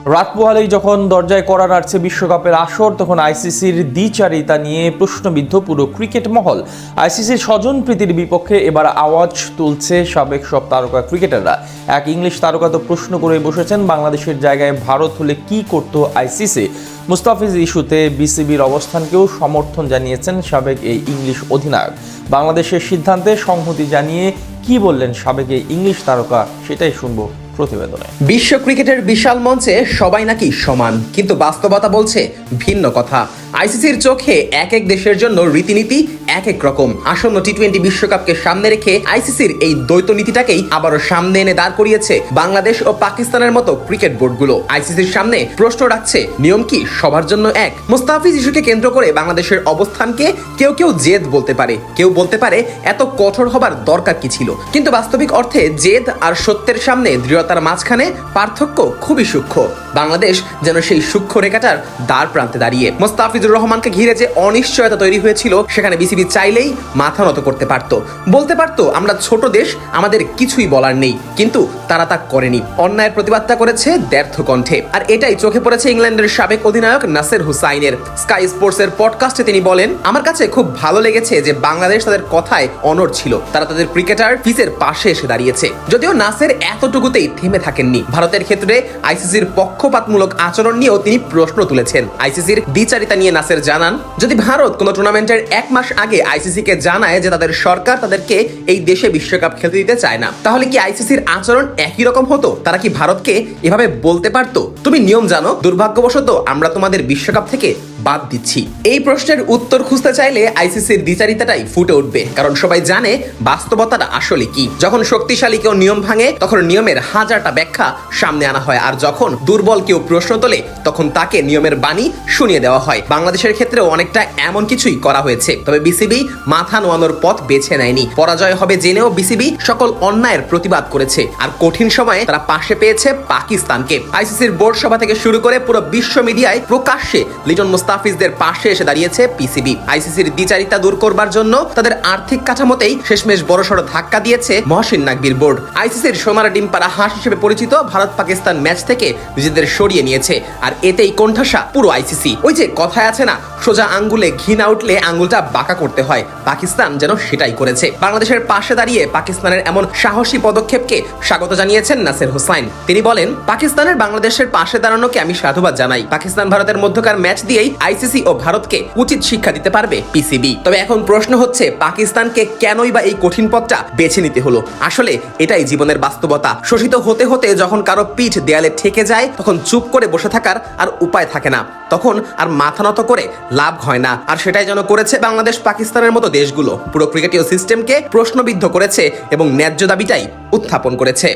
রাত পোহালেই যখন দরজায় কড়া নাড়ছে বিশ্বকাপের আসর, তখন আইসিসির দ্বিচারিতা নিয়ে প্রশ্নবিদ্ধ পুরো ক্রিকেট মহল। আইসিসির স্বজনপ্রীতির বিপক্ষে এবার আওয়াজ তুলছে সাবেক সব তারকা ক্রিকেটাররা। এক ইংলিশ তারকা তো প্রশ্ন করে বসেছেন, বাংলাদেশের জায়গায় ভারত হলে কি করত আইসিসি। মুস্তাফিজ ইস্যুতে বিসিবির অবস্থানকেও সমর্থন জানিয়েছেন সাবেক এই ইংলিশ অধিনায়ক। বাংলাদেশের সিদ্ধান্তে সংহতি জানিয়ে কি বললেন সাবেক এই ইংলিশ তারকা, সেটাই শুনবো প্রতিবেদনে। বিশ্ব ক্রিকেটের বিশাল মঞ্চে সবাই নাকি সমান, কিন্তু বাস্তবতা বলছে ভিন্ন কথা। আইসিসির চোখে এক এক দেশের জন্য রীতিনীতি এক এক রকম। আসন্ন টি-20 বিশ্বকাপকে সামনে রেখে আইসিসির এই দ্বৈত নীতিটাকেই আবারও সামনে এনে দাঁড় করিয়েছে বাংলাদেশ ও পাকিস্তানের মতো ক্রিকেট বোর্ডগুলো। আইসিসির সামনে প্রশ্ন রাখছে, নিয়ম কি সবার জন্য এক? মুস্তাফিজ ইস্যুকে কেন্দ্র করে বাংলাদেশের অবস্থানকে কেউ কেউ জেদ বলতে পারে, কেউ বলতে পারে এত কঠোর হবার দরকার কি ছিল। কিন্তু বাস্তবিক অর্থে জেদ আর সত্যের সামনে দৃঢ়তার মাঝখানে পার্থক্য খুবই সূক্ষ্ম। বাংলাদেশ যেন সেই সূক্ষ্ম রেখাটার দ্বার প্রান্তে দাঁড়িয়ে। মুস্তাফিজুর রহমানকে ঘিরে যে অনিশ্চয়তা তৈরি হয়েছিল, সেখানে বিসিবি চাইলেই মাথা নত করতে পারত, বলতে পারত আমরা ছোট দেশ, আমাদের কিছুই বলার নেই। কিন্তু তারা তা করেনি, অন্যায়ের প্রতিবাদটা করেছে দ্ব্যর্থ কণ্ঠে। আর এটাই চোখে পড়েছে ইংল্যান্ডের সাবেক অধিনায়ক নাসের হুসাইনের। স্কাই স্পোর্টসের পডকাস্টে তিনি বলেন, আমার কাছে খুব ভালো লেগেছে যে বাংলাদেশ তাদের কথায় অনড় ছিল, তারা তাদের ক্রিকেটার ফিসের পাশে এসে দাঁড়িয়েছে। যদিও নাসের এতটুকুতেই থেমে থাকেননি, ভারতের ক্ষেত্রে আইসিসির পক্ষপাতমূলক আচরণ নিয়েও তিনি প্রশ্ন তুলেছেন। আইসিসির দ্বিচারিতা নিয়ে নাসের জানান, যদি ভারত কোনো টুর্নামেন্টের 1 মাস আগে আইসিসিকে জানায় যে তাদের সরকার তাদেরকে এই দেশে বিশ্বকাপ খেলতে দিতে চায় না, তাহলে কি আইসিসির আচরণ একই রকম হতো? তারা কি ভারতকে এভাবে বলতে পারতো, তুমি নিয়ম জানো, দুর্ভাগ্যবশত আমরা তোমাদের বিশ্বকাপ থেকে বাদ দিচ্ছি? এই প্রশ্নের উত্তর খুঁজতে চাইলে আইসিসির দ্বিচারিতাটাই ফুটে উঠবে, কারণ সবাই জানে বাস্তবতাটা আসলে কি। যখন শক্তিশালী কেউ নিয়ম ভাঙে, তখন নিয়মের হাজারটা ব্যাখ্যা সামনে আনা হয়, আর যখন দুর্বল কেউ প্রশ্ন তোলে, তখন তাকে নিয়মের বাণী শুনিয়ে দেওয়া হয়। বাংলাদেশের ক্ষেত্রেও অনেকটা এমন কিছুই করা হয়েছে। তবে বিসিবি মাথা নোয়ানোর পথ বেছে নেয়নি। পরাজয় হবে জেনেও বিসিবি সকল অন্যায়ের প্রতিবাদ করেছে, আর কঠিন সময়ে তারা পাশে পেয়েছে পাকিস্তানকে। আইসিসির বোর্ড সভা থেকে শুরু করে পুরো বিশ্ব মিডিয়ায় প্রকাশ্যে লিটন মুস্তাফিজদের পাশে এসে দাঁড়িয়েছে পিসিবি। আইসিসির দ্বিচারিতা দূর করবার জন্য তাদের আর্থিক কাঠামোতেই শেষমেশ বড়সড় ধাক্কা দিয়েছে মহসিন নাকবির বোর্ড। আইসিসির সোনার ডিম পাড়া হাঁস হিসেবে পরিচিত ভারত পাকিস্তান ম্যাচ থেকে নিজেদের সরিয়ে নিয়েছে, আর এতেই কোণঠাসা পুরো আইসিসি। ওই যে কথায় আছে না, সোজা আঙ্গুলে ঘি না উঠলে আঙ্গুলটা বাঁকা করতে হয়, পাকিস্তান যেন সেটাই করেছে। বাংলাদেশের পাশে দাঁড়িয়ে পাকিস্তানের এমন সাহসী পদক্ষেপকে স্বাগত জানিয়েছেন নাসের হুসাইন। তিনি বলেন, পাকিস্তানের বাংলাদেশের পাশে দাঁড়ানোকে আমি সাধুবাদ জানাই। পাকিস্তান ভারতের মধ্যকার ম্যাচ দিয়েই আইসিসি ও ভারতকে উচিত শিক্ষা দিতে পারবে পিসিবি। তবে এখন প্রশ্ন হচ্ছে, পাকিস্তানকে কেনই বা এই কঠিন পথটা বেছে নিতে হলো? আসলে এটাই জীবনের বাস্তবতা। শোষিত হতে হতে যখন কারো পিঠ দেয়ালে ঠেকে যায়, তখন চুপ করে বসে থাকার আর উপায় থাকে না, তখন আর মাথা নত করে লাভ হয় না। আর সেটাই যেন করেছে বাংলাদেশ পাকিস্তানের মতো দেশগুলো। পুরো ক্রিকেটীয় সিস্টেমকে প্রশ্নবিদ্ধ করেছে এবং ন্যায্য দাবিটাই উত্থাপন করেছে।